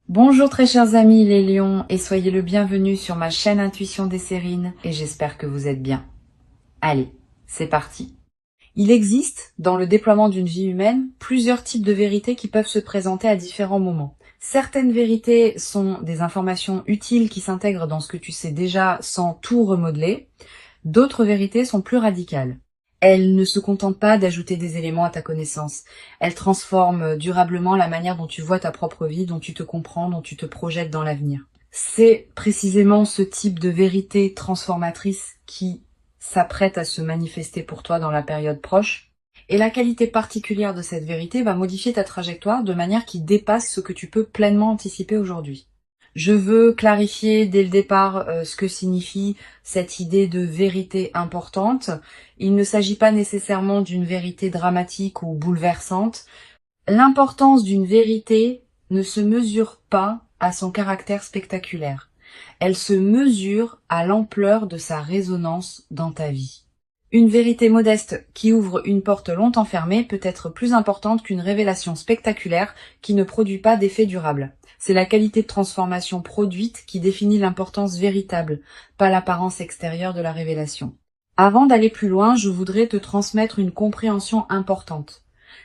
Bonjour très chers amis les lions et soyez le bienvenu sur ma chaîne Intuition des Sérines et j'espère que vous êtes bien. Allez, c'est parti. Il existe, dans le déploiement d'une vie humaine, plusieurs types de vérités qui peuvent se présenter à différents moments. Certaines vérités sont des informations utiles qui s'intègrent dans ce que tu sais déjà sans tout remodeler. D'autres vérités sont plus radicales. Elles ne se contentent pas d'ajouter des éléments à ta connaissance. Elles transforment durablement la manière dont tu vois ta propre vie, dont tu te comprends, dont tu te projettes dans l'avenir. C'est précisément ce type de vérité transformatrice qui s'apprête à se manifester pour toi dans la période proche. Et la qualité particulière de cette vérité va modifier ta trajectoire de manière qui dépasse ce que tu peux pleinement anticiper aujourd'hui. Je veux clarifier dès le départ ce que signifie cette idée de vérité importante. Il ne s'agit pas nécessairement d'une vérité dramatique ou bouleversante. L'importance d'une vérité ne se mesure pas à son caractère spectaculaire. Elle se mesure à l'ampleur de sa résonance dans ta vie. Une vérité modeste qui ouvre une porte longtemps fermée peut être plus importante qu'une révélation spectaculaire qui ne produit pas d'effet durable. C'est la qualité de transformation produite qui définit l'importance véritable, pas l'apparence extérieure de la révélation. Avant d'aller plus loin, je voudrais te transmettre une compréhension importante.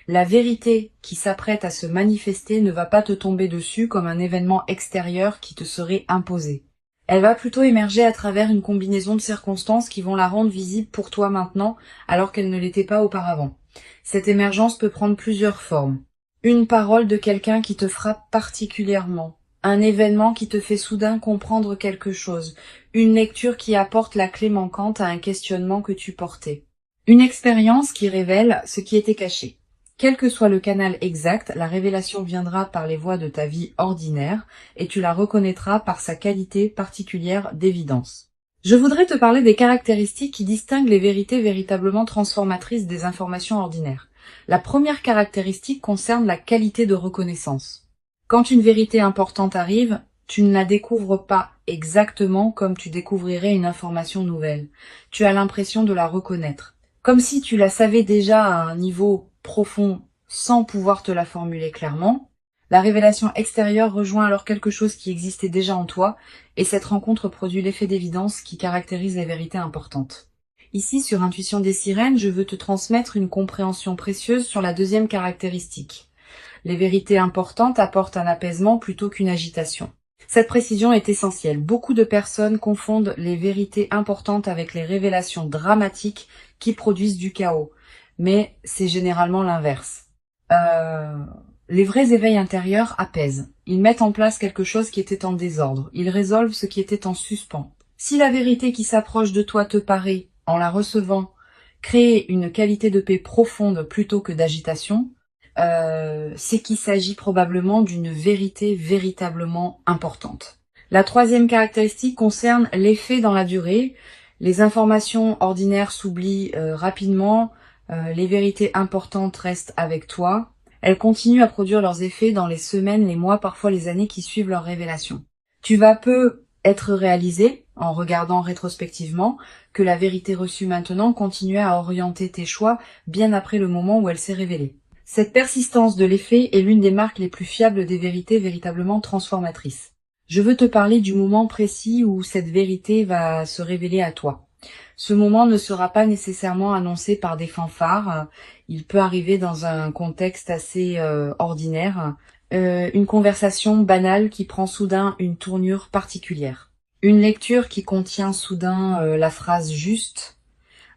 La vérité qui s'apprête à se manifester ne va pas te tomber dessus comme un événement extérieur qui te serait imposé. Elle va plutôt émerger à travers une combinaison de circonstances qui vont la rendre visible pour toi maintenant, alors qu'elle ne l'était pas auparavant. Cette émergence peut prendre plusieurs formes. Une parole de quelqu'un qui te frappe particulièrement. Un événement qui te fait soudain comprendre quelque chose. Une lecture qui apporte la clé manquante à un questionnement que tu portais. Une expérience qui révèle ce qui était caché. Quel que soit le canal exact, la révélation viendra par les voies de ta vie ordinaire et tu la reconnaîtras par sa qualité particulière d'évidence. Je voudrais te parler des caractéristiques qui distinguent les vérités véritablement transformatrices des informations ordinaires. La première caractéristique concerne la qualité de reconnaissance. Quand une vérité importante arrive, tu ne la découvres pas exactement comme tu découvrirais une information nouvelle. Tu as l'impression de la reconnaître. Comme si tu la savais déjà à un niveau profond sans pouvoir te la formuler clairement. La révélation extérieure rejoint alors quelque chose qui existait déjà en toi, et cette rencontre produit l'effet d'évidence qui caractérise les vérités importantes. Ici, sur Intuition des Sirènes, je veux te transmettre une compréhension précieuse sur la deuxième caractéristique. Les vérités importantes apportent un apaisement plutôt qu'une agitation. Cette précision est essentielle. Beaucoup de personnes confondent les vérités importantes avec les révélations dramatiques qui produisent du chaos. Mais c'est généralement l'inverse. Les vrais éveils intérieurs apaisent. Ils mettent en place quelque chose qui était en désordre. Ils résolvent ce qui était en suspens. Si la vérité qui s'approche de toi te paraît, en la recevant, créer une qualité de paix profonde plutôt que d'agitation, c'est qu'il s'agit probablement d'une vérité véritablement importante. La troisième caractéristique concerne l'effet dans la durée. Les informations ordinaires s'oublient rapidement, les vérités importantes restent avec toi. Elles continuent à produire leurs effets dans les semaines, les mois, parfois les années qui suivent leur révélation. Tu vas peu être réalisé, en regardant rétrospectivement, que la vérité reçue maintenant continuait à orienter tes choix bien après le moment où elle s'est révélée. Cette persistance de l'effet est l'une des marques les plus fiables des vérités véritablement transformatrices. Je veux te parler du moment précis où cette vérité va se révéler à toi. Ce moment ne sera pas nécessairement annoncé par des fanfares, il peut arriver dans un contexte assez ordinaire, une conversation banale qui prend soudain une tournure particulière, une lecture qui contient soudain la phrase juste,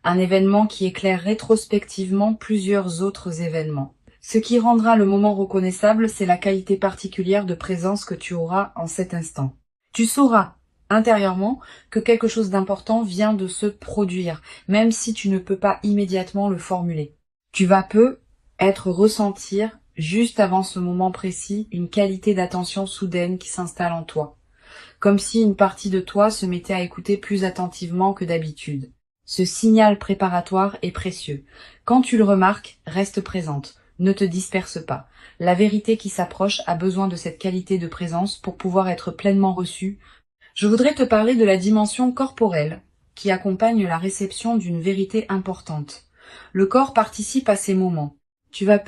un événement qui éclaire rétrospectivement plusieurs autres événements. Ce qui rendra le moment reconnaissable, c'est la qualité particulière de présence que tu auras en cet instant. Tu sauras intérieurement que quelque chose d'important vient de se produire, même si tu ne peux pas immédiatement le formuler. Tu vas ressentir, juste avant ce moment précis, une qualité d'attention soudaine qui s'installe en toi, comme si une partie de toi se mettait à écouter plus attentivement que d'habitude. Ce signal préparatoire est précieux. Quand tu le remarques, reste présente. Ne te disperse pas. La vérité qui s'approche a besoin de cette qualité de présence pour pouvoir être pleinement reçue. Je voudrais te parler de la dimension corporelle qui accompagne la réception d'une vérité importante. Le corps participe à ces moments. Tu vas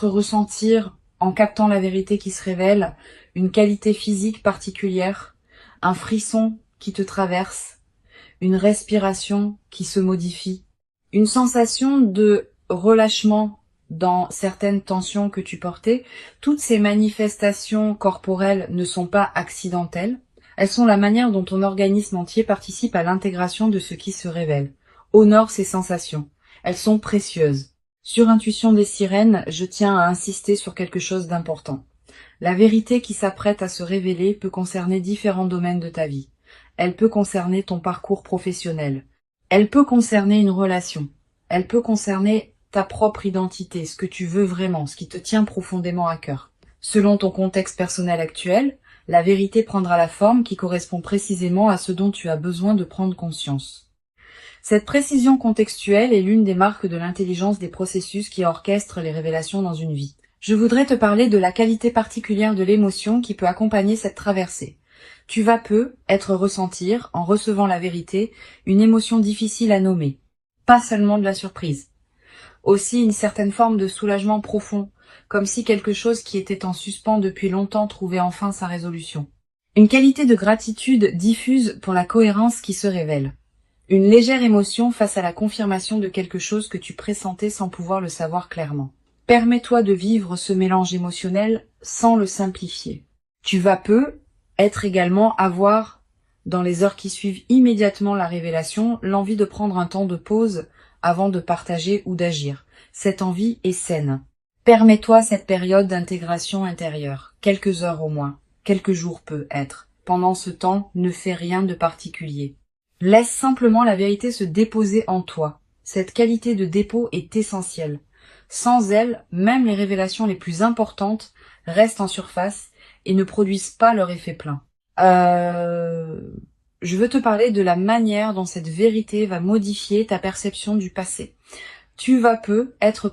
ressentir en captant la vérité qui se révèle, une qualité physique particulière, un frisson qui te traverse, une respiration qui se modifie, une sensation de relâchement dans certaines tensions que tu portais. Toutes ces manifestations corporelles ne sont pas accidentelles. Elles sont la manière dont ton organisme entier participe à l'intégration de ce qui se révèle. Honore ces sensations. Elles sont précieuses. Sur Intuition des sirènes, je tiens à insister sur quelque chose d'important. La vérité qui s'apprête à se révéler peut concerner différents domaines de ta vie. Elle peut concerner ton parcours professionnel. Elle peut concerner une relation. Elle peut concerner ta propre identité, ce que tu veux vraiment, ce qui te tient profondément à cœur. Selon ton contexte personnel actuel, la vérité prendra la forme qui correspond précisément à ce dont tu as besoin de prendre conscience. Cette précision contextuelle est l'une des marques de l'intelligence des processus qui orchestrent les révélations dans une vie. Je voudrais te parler de la qualité particulière de l'émotion qui peut accompagner cette traversée. Tu vas ressentir, en recevant la vérité, une émotion difficile à nommer. Pas seulement de la surprise. Aussi une certaine forme de soulagement profond, comme si quelque chose qui était en suspens depuis longtemps trouvait enfin sa résolution. Une qualité de gratitude diffuse pour la cohérence qui se révèle. Une légère émotion face à la confirmation de quelque chose que tu pressentais sans pouvoir le savoir clairement. Permets-toi de vivre ce mélange émotionnel sans le simplifier. Tu vas avoir, dans les heures qui suivent immédiatement la révélation, l'envie de prendre un temps de pause avant de partager ou d'agir. Cette envie est saine. Permets-toi cette période d'intégration intérieure, quelques heures au moins, quelques jours peut être. Pendant ce temps, ne fais rien de particulier. Laisse simplement la vérité se déposer en toi. Cette qualité de dépôt est essentielle. Sans elle, même les révélations les plus importantes restent en surface et ne produisent pas leur effet plein. Je veux te parler de la manière dont cette vérité va modifier ta perception du passé. Tu vas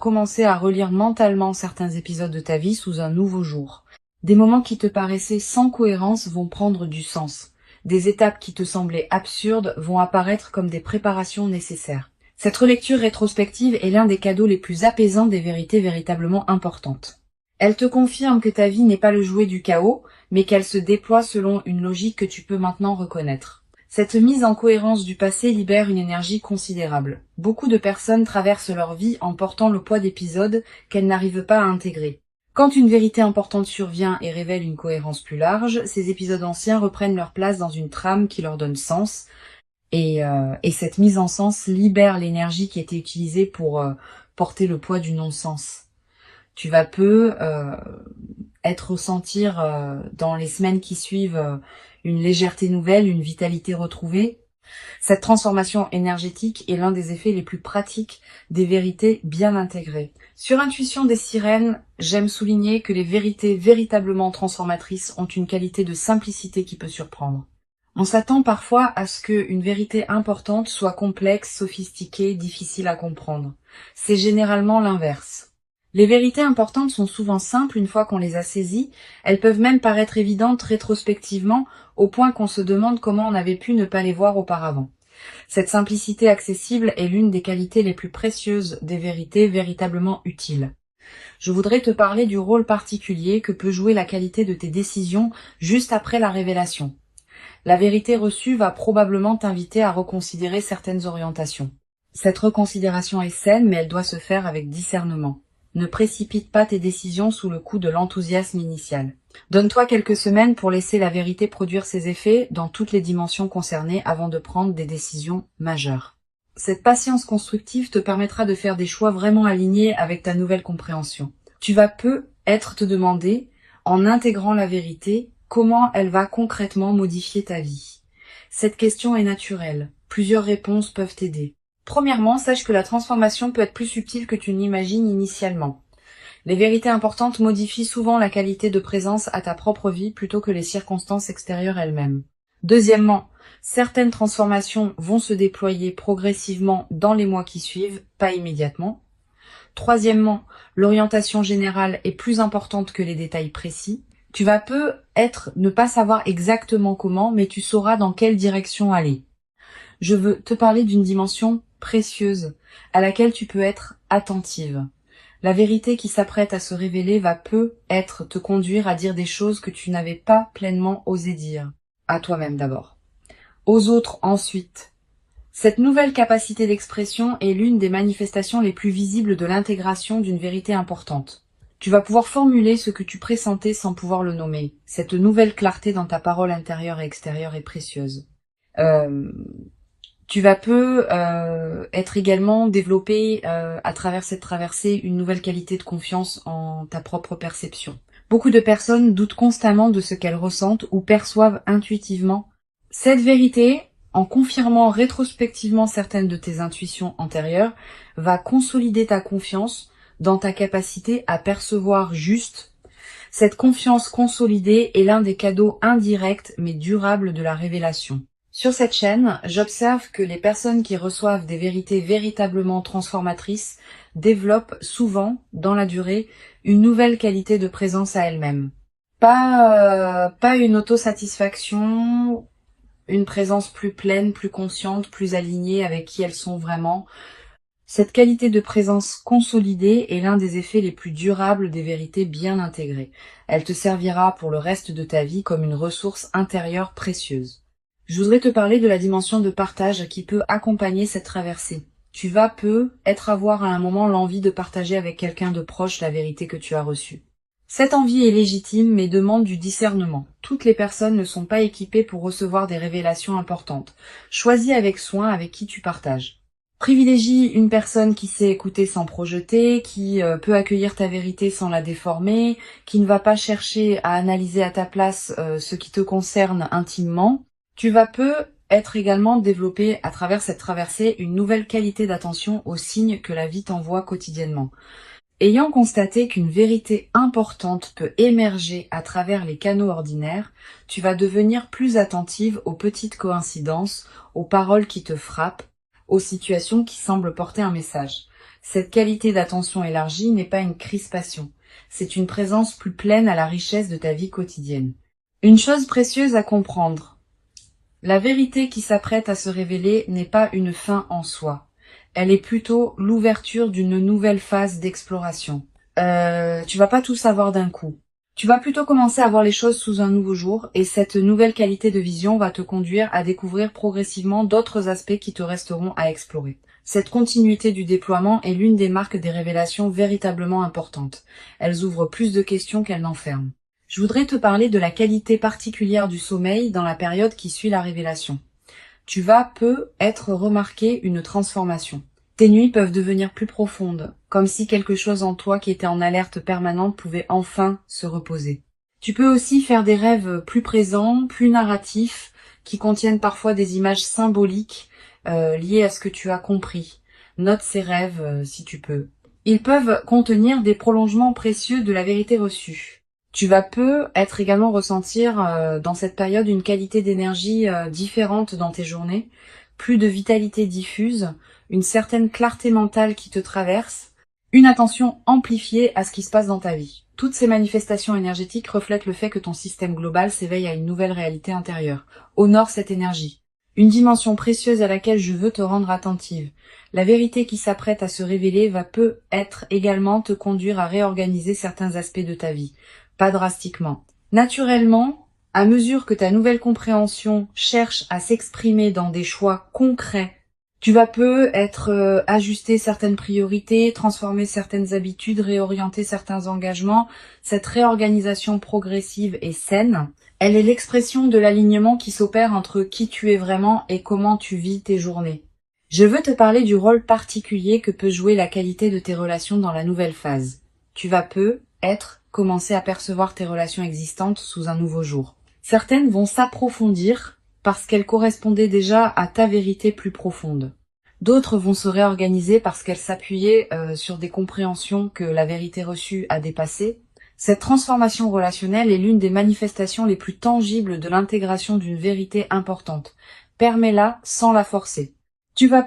commencer à relire mentalement certains épisodes de ta vie sous un nouveau jour. Des moments qui te paraissaient sans cohérence vont prendre du sens. Des étapes qui te semblaient absurdes vont apparaître comme des préparations nécessaires. Cette relecture rétrospective est l'un des cadeaux les plus apaisants des vérités véritablement importantes. Elle te confirme que ta vie n'est pas le jouet du chaos, mais qu'elle se déploie selon une logique que tu peux maintenant reconnaître. Cette mise en cohérence du passé libère une énergie considérable. Beaucoup de personnes traversent leur vie en portant le poids d'épisodes qu'elles n'arrivent pas à intégrer. Quand une vérité importante survient et révèle une cohérence plus large, ces épisodes anciens reprennent leur place dans une trame qui leur donne sens, et cette mise en sens libère l'énergie qui était utilisée pour porter le poids du non-sens. Tu vas ressentir dans les semaines qui suivent une légèreté nouvelle, une vitalité retrouvée. Cette transformation énergétique est l'un des effets les plus pratiques des vérités bien intégrées. Sur Intuition des sirènes, j'aime souligner que les vérités véritablement transformatrices ont une qualité de simplicité qui peut surprendre. On s'attend parfois à ce qu'une vérité importante soit complexe, sophistiquée, difficile à comprendre. C'est généralement l'inverse. Les vérités importantes sont souvent simples une fois qu'on les a saisies, elles peuvent même paraître évidentes rétrospectivement au point qu'on se demande comment on avait pu ne pas les voir auparavant. Cette simplicité accessible est l'une des qualités les plus précieuses des vérités véritablement utiles. Je voudrais te parler du rôle particulier que peut jouer la qualité de tes décisions juste après la révélation. La vérité reçue va probablement t'inviter à reconsidérer certaines orientations. Cette reconsidération est saine, mais elle doit se faire avec discernement. Ne précipite pas tes décisions sous le coup de l'enthousiasme initial. Donne-toi quelques semaines pour laisser la vérité produire ses effets dans toutes les dimensions concernées avant de prendre des décisions majeures. Cette patience constructive te permettra de faire des choix vraiment alignés avec ta nouvelle compréhension. Tu vas te demander, en intégrant la vérité, comment elle va concrètement modifier ta vie. Cette question est naturelle. Plusieurs réponses peuvent t'aider. Premièrement, sache que la transformation peut être plus subtile que tu n'imagines initialement. Les vérités importantes modifient souvent la qualité de présence à ta propre vie plutôt que les circonstances extérieures elles-mêmes. Deuxièmement, certaines transformations vont se déployer progressivement dans les mois qui suivent, pas immédiatement. Troisièmement, l'orientation générale est plus importante que les détails précis. Tu vas ne pas savoir exactement comment, mais tu sauras dans quelle direction aller. Je veux te parler d'une dimension précieuse à laquelle tu peux être attentive. La vérité qui s'apprête à se révéler va peut-être te conduire à dire des choses que tu n'avais pas pleinement osé dire. À toi-même d'abord. Aux autres ensuite. Cette nouvelle capacité d'expression est l'une des manifestations les plus visibles de l'intégration d'une vérité importante. Tu vas pouvoir formuler ce que tu pressentais sans pouvoir le nommer. Cette nouvelle clarté dans ta parole intérieure et extérieure est précieuse. Tu vas être également développé à travers cette traversée une nouvelle qualité de confiance en ta propre perception. Beaucoup de personnes doutent constamment de ce qu'elles ressentent ou perçoivent intuitivement. Cette vérité, en confirmant rétrospectivement certaines de tes intuitions antérieures, va consolider ta confiance dans ta capacité à percevoir juste. Cette confiance consolidée est l'un des cadeaux indirects mais durables de la révélation. Sur cette chaîne, j'observe que les personnes qui reçoivent des vérités véritablement transformatrices développent souvent, dans la durée, une nouvelle qualité de présence à elles-mêmes. Pas une autosatisfaction, une présence plus pleine, plus consciente, plus alignée avec qui elles sont vraiment. Cette qualité de présence consolidée est l'un des effets les plus durables des vérités bien intégrées. Elle te servira pour le reste de ta vie comme une ressource intérieure précieuse. Je voudrais te parler de la dimension de partage qui peut accompagner cette traversée. Tu vas avoir à un moment l'envie de partager avec quelqu'un de proche la vérité que tu as reçue. Cette envie est légitime mais demande du discernement. Toutes les personnes ne sont pas équipées pour recevoir des révélations importantes. Choisis avec soin avec qui tu partages. Privilégie une personne qui sait écouter sans projeter, qui peut accueillir ta vérité sans la déformer, qui ne va pas chercher à analyser à ta place ce qui te concerne intimement. Tu vas être également développé à travers cette traversée une nouvelle qualité d'attention aux signes que la vie t'envoie quotidiennement. Ayant constaté qu'une vérité importante peut émerger à travers les canaux ordinaires, tu vas devenir plus attentive aux petites coïncidences, aux paroles qui te frappent, aux situations qui semblent porter un message. Cette qualité d'attention élargie n'est pas une crispation, c'est une présence plus pleine à la richesse de ta vie quotidienne. Une chose précieuse à comprendre. La vérité qui s'apprête à se révéler n'est pas une fin en soi. Elle est plutôt l'ouverture d'une nouvelle phase d'exploration. Tu vas pas tout savoir d'un coup. Tu vas plutôt commencer à voir les choses sous un nouveau jour et cette nouvelle qualité de vision va te conduire à découvrir progressivement d'autres aspects qui te resteront à explorer. Cette continuité du déploiement est l'une des marques des révélations véritablement importantes. Elles ouvrent plus de questions qu'elles n'enferment. Je voudrais te parler de la qualité particulière du sommeil dans la période qui suit la révélation. Tu vas être remarqué une transformation. Tes nuits peuvent devenir plus profondes, comme si quelque chose en toi qui était en alerte permanente pouvait enfin se reposer. Tu peux aussi faire des rêves plus présents, plus narratifs, qui contiennent parfois des images symboliques liées à ce que tu as compris. Note ces rêves si tu peux. Ils peuvent contenir des prolongements précieux de la vérité reçue. Tu vas être également ressentir dans cette période une qualité d'énergie différente dans tes journées, plus de vitalité diffuse, une certaine clarté mentale qui te traverse, une attention amplifiée à ce qui se passe dans ta vie. Toutes ces manifestations énergétiques reflètent le fait que ton système global s'éveille à une nouvelle réalité intérieure. Honore cette énergie. Une dimension précieuse à laquelle je veux te rendre attentive. La vérité qui s'apprête à se révéler va être également te conduire à réorganiser certains aspects de ta vie. Pas drastiquement. Naturellement, à mesure que ta nouvelle compréhension cherche à s'exprimer dans des choix concrets, tu vas ajuster certaines priorités, transformer certaines habitudes, réorienter certains engagements. Cette réorganisation progressive et saine, elle est l'expression de l'alignement qui s'opère entre qui tu es vraiment et comment tu vis tes journées. Je veux te parler du rôle particulier que peut jouer la qualité de tes relations dans la nouvelle phase. Tu vas commencer à percevoir tes relations existantes sous un nouveau jour. Certaines vont s'approfondir parce qu'elles correspondaient déjà à ta vérité plus profonde. D'autres vont se réorganiser parce qu'elles s'appuyaient sur des compréhensions que la vérité reçue a dépassées. Cette transformation relationnelle est l'une des manifestations les plus tangibles de l'intégration d'une vérité importante. Permets-la sans la forcer. Tu vas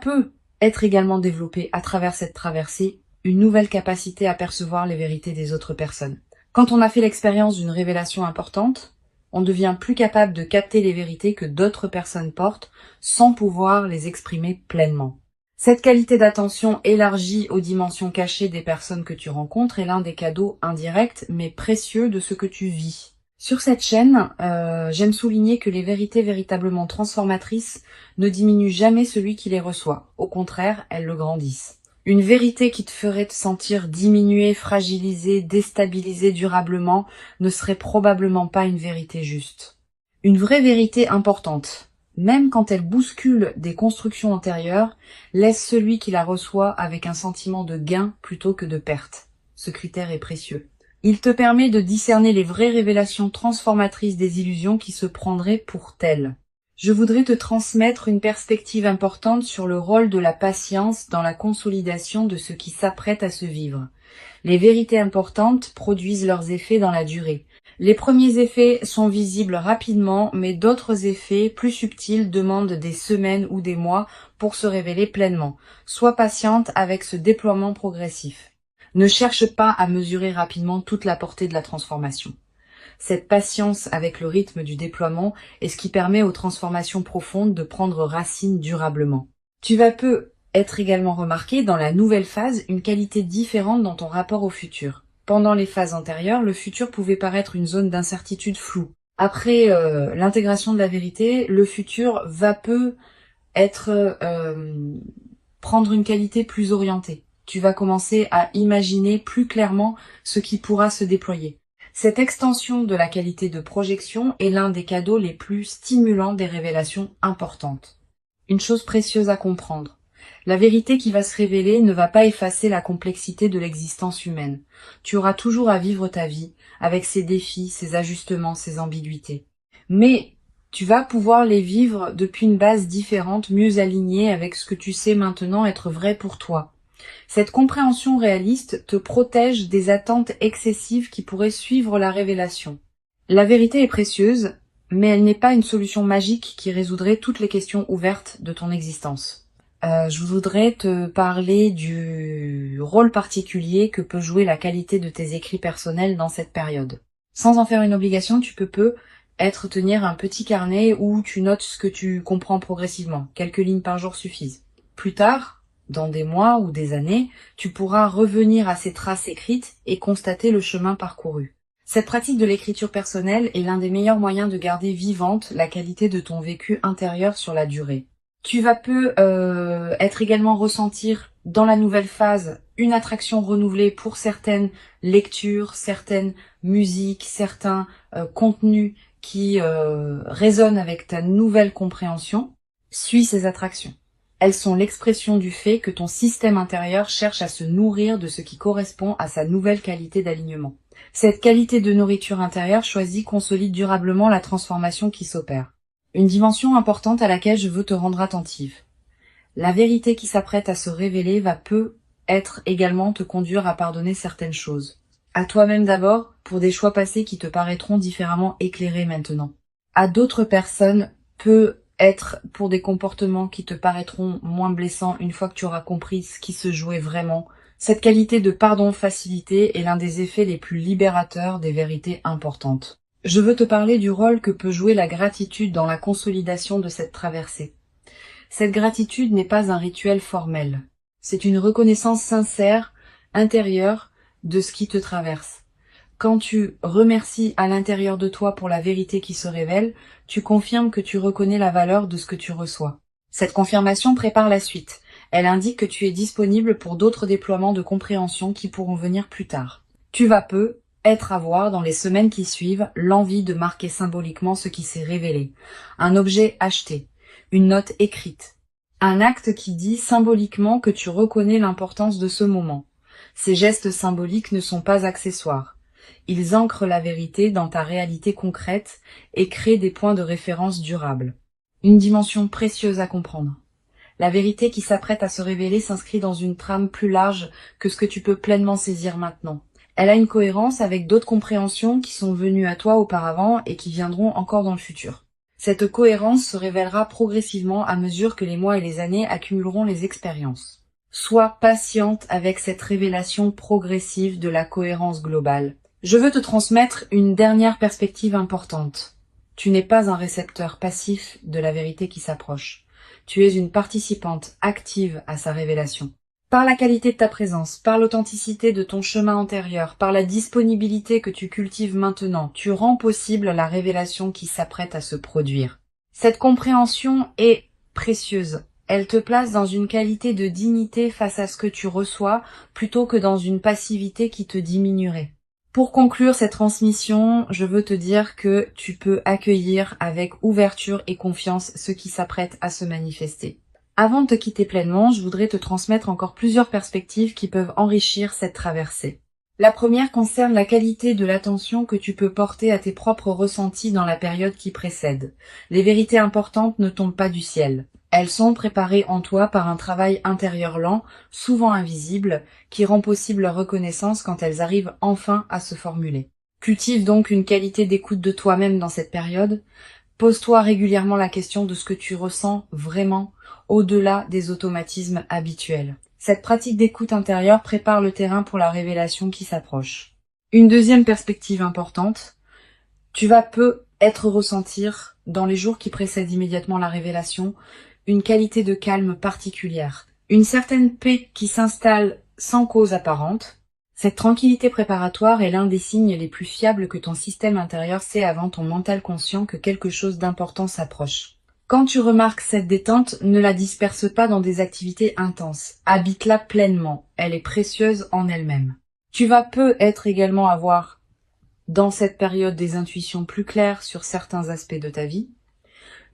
être également développé à travers cette traversée une nouvelle capacité à percevoir les vérités des autres personnes. Quand on a fait l'expérience d'une révélation importante, on devient plus capable de capter les vérités que d'autres personnes portent sans pouvoir les exprimer pleinement. Cette qualité d'attention élargie aux dimensions cachées des personnes que tu rencontres est l'un des cadeaux indirects mais précieux de ce que tu vis. Sur cette chaîne, j'aime souligner que les vérités véritablement transformatrices ne diminuent jamais celui qui les reçoit. Au contraire, elles le grandissent. Une vérité qui te ferait te sentir diminué, fragilisé, déstabilisé durablement ne serait probablement pas une vérité juste. Une vraie vérité importante, même quand elle bouscule des constructions antérieures, laisse celui qui la reçoit avec un sentiment de gain plutôt que de perte. Ce critère est précieux. Il te permet de discerner les vraies révélations transformatrices des illusions qui se prendraient pour telles. Je voudrais te transmettre une perspective importante sur le rôle de la patience dans la consolidation de ce qui s'apprête à se vivre. Les vérités importantes produisent leurs effets dans la durée. Les premiers effets sont visibles rapidement, mais d'autres effets plus subtils demandent des semaines ou des mois pour se révéler pleinement. Sois patiente avec ce déploiement progressif. Ne cherche pas à mesurer rapidement toute la portée de la transformation. Cette patience avec le rythme du déploiement est ce qui permet aux transformations profondes de prendre racine durablement. Tu vas peu être également remarqué dans la nouvelle phase une qualité différente dans ton rapport au futur. Pendant les phases antérieures, le futur pouvait paraître une zone d'incertitude floue. Après l'intégration de la vérité, le futur va peu être prendre une qualité plus orientée. Tu vas commencer à imaginer plus clairement ce qui pourra se déployer. Cette extension de la qualité de projection est l'un des cadeaux les plus stimulants des révélations importantes. Une chose précieuse à comprendre. La vérité qui va se révéler ne va pas effacer la complexité de l'existence humaine. Tu auras toujours à vivre ta vie, avec ses défis, ses ajustements, ses ambiguïtés. Mais tu vas pouvoir les vivre depuis une base différente, mieux alignée avec ce que tu sais maintenant être vrai pour toi. Cette compréhension réaliste te protège des attentes excessives qui pourraient suivre la révélation. La vérité est précieuse, mais elle n'est pas une solution magique qui résoudrait toutes les questions ouvertes de ton existence. Je voudrais te parler du rôle particulier que peut jouer la qualité de tes écrits personnels dans cette période. Sans en faire une obligation, tu peux tenir un petit carnet où tu notes ce que tu comprends progressivement. Quelques lignes par jour suffisent. Plus tard, dans des mois ou des années, tu pourras revenir à ces traces écrites et constater le chemin parcouru. Cette pratique de l'écriture personnelle est l'un des meilleurs moyens de garder vivante la qualité de ton vécu intérieur sur la durée. Tu vas être également ressentir dans la nouvelle phase une attraction renouvelée pour certaines lectures, certaines musiques, certains contenus qui résonnent avec ta nouvelle compréhension. Suis ces attractions. Elles sont l'expression du fait que ton système intérieur cherche à se nourrir de ce qui correspond à sa nouvelle qualité d'alignement. Cette qualité de nourriture intérieure choisie consolide durablement la transformation qui s'opère. Une dimension importante à laquelle je veux te rendre attentive. La vérité qui s'apprête à se révéler va être également te conduire à pardonner certaines choses. À toi-même d'abord, pour des choix passés qui te paraîtront différemment éclairés maintenant. À d'autres personnes, peut être pour des comportements qui te paraîtront moins blessants une fois que tu auras compris ce qui se jouait vraiment. Cette qualité de pardon facilité est l'un des effets les plus libérateurs des vérités importantes. Je veux te parler du rôle que peut jouer la gratitude dans la consolidation de cette traversée. Cette gratitude n'est pas un rituel formel. C'est une reconnaissance sincère, intérieure, de ce qui te traverse. Quand tu remercies à l'intérieur de toi pour la vérité qui se révèle, tu confirmes que tu reconnais la valeur de ce que tu reçois. Cette confirmation prépare la suite. Elle indique que tu es disponible pour d'autres déploiements de compréhension qui pourront venir plus tard. Tu vas être à voir dans les semaines qui suivent l'envie de marquer symboliquement ce qui s'est révélé. Un objet acheté, une note écrite, un acte qui dit symboliquement que tu reconnais l'importance de ce moment. Ces gestes symboliques ne sont pas accessoires. Ils ancrent la vérité dans ta réalité concrète et créent des points de référence durables. Une dimension précieuse à comprendre. La vérité qui s'apprête à se révéler s'inscrit dans une trame plus large que ce que tu peux pleinement saisir maintenant. Elle a une cohérence avec d'autres compréhensions qui sont venues à toi auparavant et qui viendront encore dans le futur. Cette cohérence se révélera progressivement à mesure que les mois et les années accumuleront les expériences. Sois patiente avec cette révélation progressive de la cohérence globale. Je veux te transmettre une dernière perspective importante. Tu n'es pas un récepteur passif de la vérité qui s'approche. Tu es une participante active à sa révélation. Par la qualité de ta présence, par l'authenticité de ton chemin antérieur, par la disponibilité que tu cultives maintenant, tu rends possible la révélation qui s'apprête à se produire. Cette compréhension est précieuse. Elle te place dans une qualité de dignité face à ce que tu reçois, plutôt que dans une passivité qui te diminuerait. Pour conclure cette transmission, je veux te dire que tu peux accueillir avec ouverture et confiance ce qui s'apprête à se manifester. Avant de te quitter pleinement, je voudrais te transmettre encore plusieurs perspectives qui peuvent enrichir cette traversée. La première concerne la qualité de l'attention que tu peux porter à tes propres ressentis dans la période qui précède. Les vérités importantes ne tombent pas du ciel. Elles sont préparées en toi par un travail intérieur lent, souvent invisible, qui rend possible leur reconnaissance quand elles arrivent enfin à se formuler. Cultive donc une qualité d'écoute de toi-même dans cette période. Pose-toi régulièrement la question de ce que tu ressens vraiment, au-delà des automatismes habituels. Cette pratique d'écoute intérieure prépare le terrain pour la révélation qui s'approche. Une deuxième perspective importante, tu vas peut-être ressentir, dans les jours qui précèdent immédiatement la révélation, une qualité de calme particulière, une certaine paix qui s'installe sans cause apparente. Cette tranquillité préparatoire est l'un des signes les plus fiables que ton système intérieur sait avant ton mental conscient que quelque chose d'important s'approche. Quand tu remarques cette détente, ne la disperse pas dans des activités intenses. Habite-la pleinement. Elle est précieuse en elle-même. Tu vas peut-être également avoir, dans cette période, des intuitions plus claires sur certains aspects de ta vie,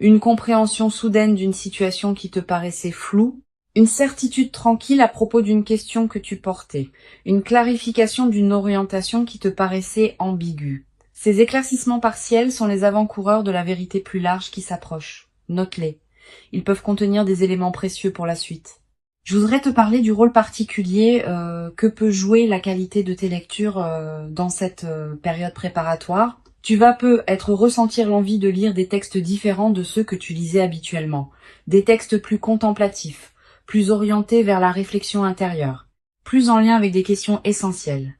une compréhension soudaine d'une situation qui te paraissait floue, une certitude tranquille à propos d'une question que tu portais, une clarification d'une orientation qui te paraissait ambiguë. Ces éclaircissements partiels sont les avant-coureurs de la vérité plus large qui s'approche. Note-les. Ils peuvent contenir des éléments précieux pour la suite. Je voudrais te parler du rôle particulier que peut jouer la qualité de tes lectures dans cette période préparatoire. Tu vas peut-être ressentir l'envie de lire des textes différents de ceux que tu lisais habituellement, des textes plus contemplatifs, plus orientés vers la réflexion intérieure, plus en lien avec des questions essentielles.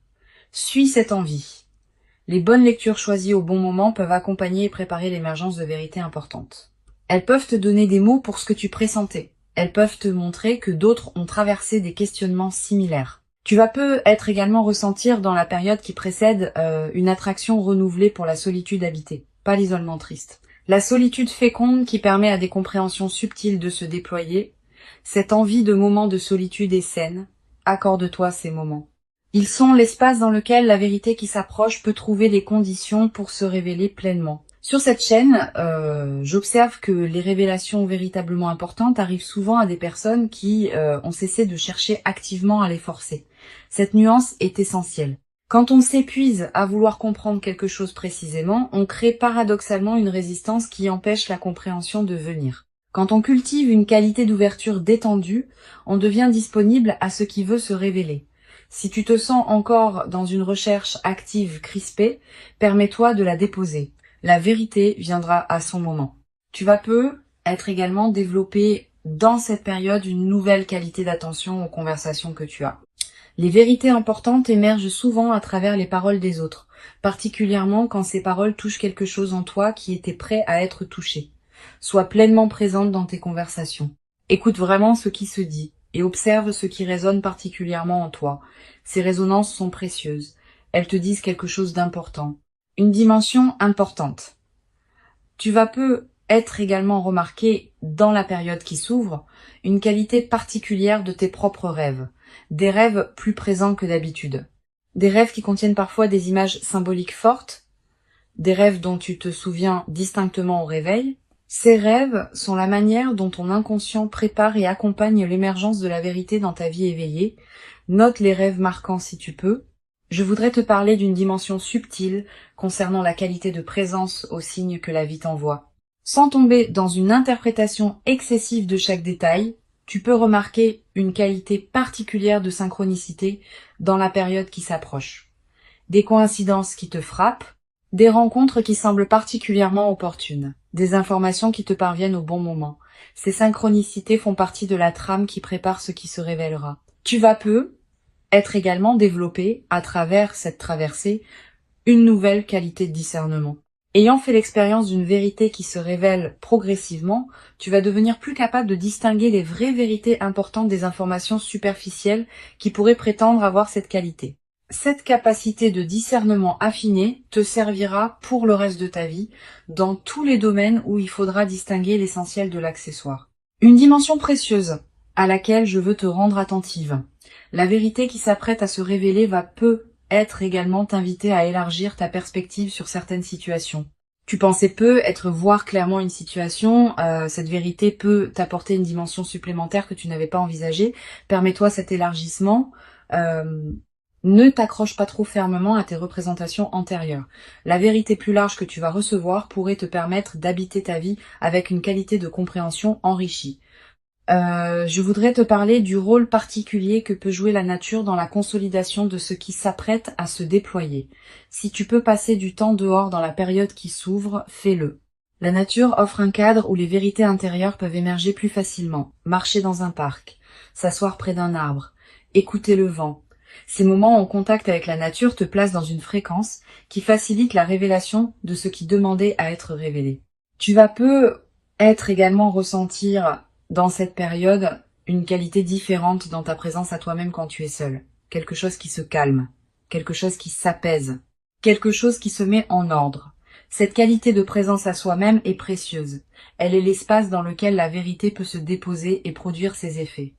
Suis cette envie. Les bonnes lectures choisies au bon moment peuvent accompagner et préparer l'émergence de vérités importantes. Elles peuvent te donner des mots pour ce que tu pressentais. Elles peuvent te montrer que d'autres ont traversé des questionnements similaires. Tu vas peut-être également ressentir dans la période qui précède une attraction renouvelée pour la solitude habitée, pas l'isolement triste. La solitude féconde qui permet à des compréhensions subtiles de se déployer. Cette envie de moments de solitude est saine. Accorde-toi ces moments. Ils sont l'espace dans lequel la vérité qui s'approche peut trouver les conditions pour se révéler pleinement. Sur cette chaîne, j'observe que les révélations véritablement importantes arrivent souvent à des personnes qui ont cessé de chercher activement à les forcer. Cette nuance est essentielle. Quand on s'épuise à vouloir comprendre quelque chose précisément, on crée paradoxalement une résistance qui empêche la compréhension de venir. Quand on cultive une qualité d'ouverture détendue, on devient disponible à ce qui veut se révéler. Si tu te sens encore dans une recherche active crispée, permets-toi de la déposer. La vérité viendra à son moment. Tu vas peut-être également développer dans cette période une nouvelle qualité d'attention aux conversations que tu as. Les vérités importantes émergent souvent à travers les paroles des autres, particulièrement quand ces paroles touchent quelque chose en toi qui était prêt à être touché. Sois pleinement présente dans tes conversations. Écoute vraiment ce qui se dit et observe ce qui résonne particulièrement en toi. Ces résonances sont précieuses. Elles te disent quelque chose d'important. Une dimension importante. Tu vas peut-être également remarquer, dans la période qui s'ouvre, une qualité particulière de tes propres rêves. Des rêves plus présents que d'habitude. Des rêves qui contiennent parfois des images symboliques fortes. Des rêves dont tu te souviens distinctement au réveil. Ces rêves sont la manière dont ton inconscient prépare et accompagne l'émergence de la vérité dans ta vie éveillée. Note les rêves marquants si tu peux. Je voudrais te parler d'une dimension subtile concernant la qualité de présence aux signes que la vie t'envoie. Sans tomber dans une interprétation excessive de chaque détail, tu peux remarquer une qualité particulière de synchronicité dans la période qui s'approche. Des coïncidences qui te frappent, des rencontres qui semblent particulièrement opportunes, des informations qui te parviennent au bon moment. Ces synchronicités font partie de la trame qui prépare ce qui se révélera. Tu vas être également développé, à travers cette traversée, une nouvelle qualité de discernement. Ayant fait l'expérience d'une vérité qui se révèle progressivement, tu vas devenir plus capable de distinguer les vraies vérités importantes des informations superficielles qui pourraient prétendre avoir cette qualité. Cette capacité de discernement affiné te servira pour le reste de ta vie, dans tous les domaines où il faudra distinguer l'essentiel de l'accessoire. Une dimension précieuse à laquelle je veux te rendre attentive. La vérité qui s'apprête à se révéler va être également t'inviter à élargir ta perspective sur certaines situations. Tu pensais voir clairement une situation, cette vérité peut t'apporter une dimension supplémentaire que tu n'avais pas envisagée. Permets-toi cet élargissement. Ne t'accroche pas trop fermement à tes représentations antérieures. La vérité plus large que tu vas recevoir pourrait te permettre d'habiter ta vie avec une qualité de compréhension enrichie. Je voudrais te parler du rôle particulier que peut jouer la nature dans la consolidation de ce qui s'apprête à se déployer. Si tu peux passer du temps dehors dans la période qui s'ouvre, fais-le. La nature offre un cadre où les vérités intérieures peuvent émerger plus facilement. Marcher dans un parc, s'asseoir près d'un arbre, écouter le vent. Ces moments en contact avec la nature te placent dans une fréquence qui facilite la révélation de ce qui demandait à être révélé. Tu vas être également ressentir dans cette période une qualité différente dans ta présence à toi-même quand tu es seul. Quelque chose qui se calme, quelque chose qui s'apaise, quelque chose qui se met en ordre. Cette qualité de présence à soi-même est précieuse. Elle est l'espace dans lequel la vérité peut se déposer et produire ses effets.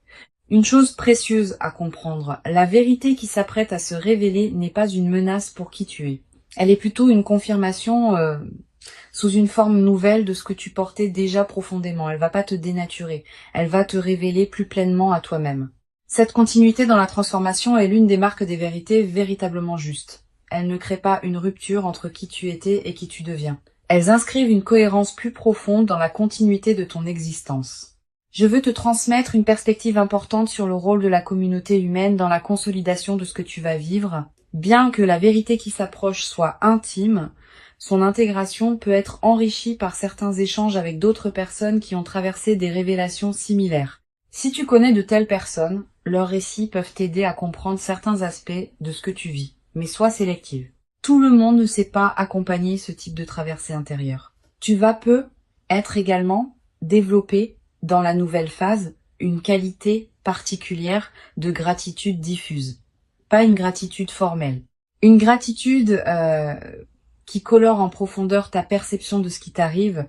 Une chose précieuse à comprendre, la vérité qui s'apprête à se révéler n'est pas une menace pour qui tu es. Elle est plutôt une confirmation sous une forme nouvelle de ce que tu portais déjà profondément. Elle va pas te dénaturer, elle va te révéler plus pleinement à toi-même. Cette continuité dans la transformation est l'une des marques des vérités véritablement justes. Elles ne créent pas une rupture entre qui tu étais et qui tu deviens. Elles inscrivent une cohérence plus profonde dans la continuité de ton existence. Je veux te transmettre une perspective importante sur le rôle de la communauté humaine dans la consolidation de ce que tu vas vivre. Bien que la vérité qui s'approche soit intime, son intégration peut être enrichie par certains échanges avec d'autres personnes qui ont traversé des révélations similaires. Si tu connais de telles personnes, leurs récits peuvent t'aider à comprendre certains aspects de ce que tu vis, mais sois sélective. Tout le monde ne sait pas accompagner ce type de traversée intérieure. Tu vas être également développé dans la nouvelle phase une qualité particulière de gratitude diffuse. Pas une gratitude formelle. Une gratitude qui colore en profondeur ta perception de ce qui t'arrive.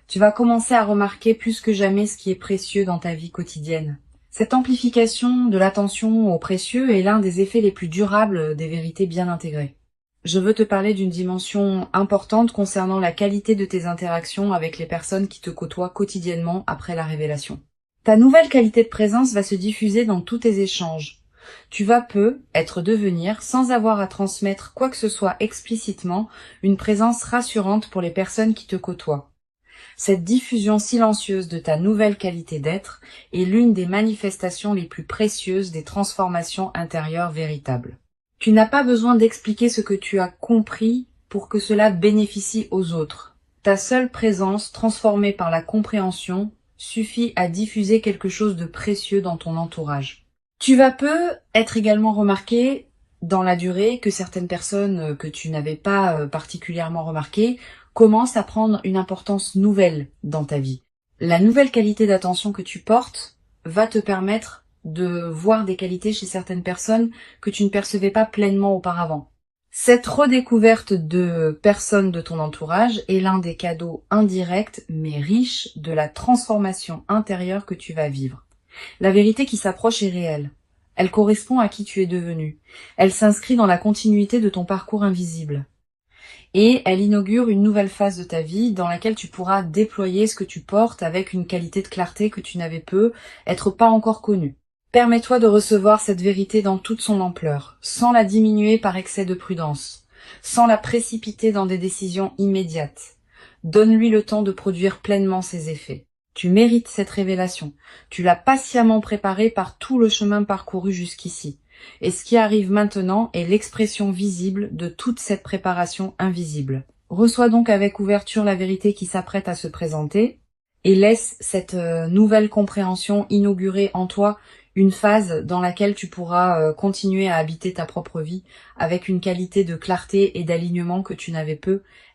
Tu vas commencer à remarquer plus que jamais ce qui est précieux dans ta vie quotidienne. Cette amplification de l'attention au précieux est l'un des effets les plus durables des vérités bien intégrées. Je veux te parler d'une dimension importante concernant la qualité de tes interactions avec les personnes qui te côtoient quotidiennement après la révélation. Ta nouvelle qualité de présence va se diffuser dans tous tes échanges. Tu vas devenir, sans avoir à transmettre quoi que ce soit explicitement, une présence rassurante pour les personnes qui te côtoient. Cette diffusion silencieuse de ta nouvelle qualité d'être est l'une des manifestations les plus précieuses des transformations intérieures véritables. Tu n'as pas besoin d'expliquer ce que tu as compris pour que cela bénéficie aux autres. Ta seule présence, transformée par la compréhension, suffit à diffuser quelque chose de précieux dans ton entourage. Tu vas être également remarqué dans la durée que certaines personnes que tu n'avais pas particulièrement remarquées commencent à prendre une importance nouvelle dans ta vie. La nouvelle qualité d'attention que tu portes va te permettre de voir des qualités chez certaines personnes que tu ne percevais pas pleinement auparavant. Cette redécouverte de personnes de ton entourage est l'un des cadeaux indirects mais riches de la transformation intérieure que tu vas vivre. La vérité qui s'approche est réelle. Elle correspond à qui tu es devenu. Elle s'inscrit dans la continuité de ton parcours invisible. Et elle inaugure une nouvelle phase de ta vie dans laquelle tu pourras déployer ce que tu portes avec une qualité de clarté que tu n'avais être pas encore connue. Permets-toi de recevoir cette vérité dans toute son ampleur, sans la diminuer par excès de prudence, sans la précipiter dans des décisions immédiates. Donne-lui le temps de produire pleinement ses effets. Tu mérites cette révélation. Tu l'as patiemment préparée par tout le chemin parcouru jusqu'ici. Et ce qui arrive maintenant est l'expression visible de toute cette préparation invisible. Reçois donc avec ouverture la vérité qui s'apprête à se présenter et laisse cette nouvelle compréhension inaugurer en toi une phase dans laquelle tu pourras continuer à habiter ta propre vie avec une qualité de clarté et d'alignement que tu n'avais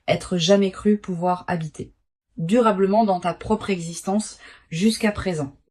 être jamais cru pouvoir habiter durablement dans ta propre existence jusqu'à présent.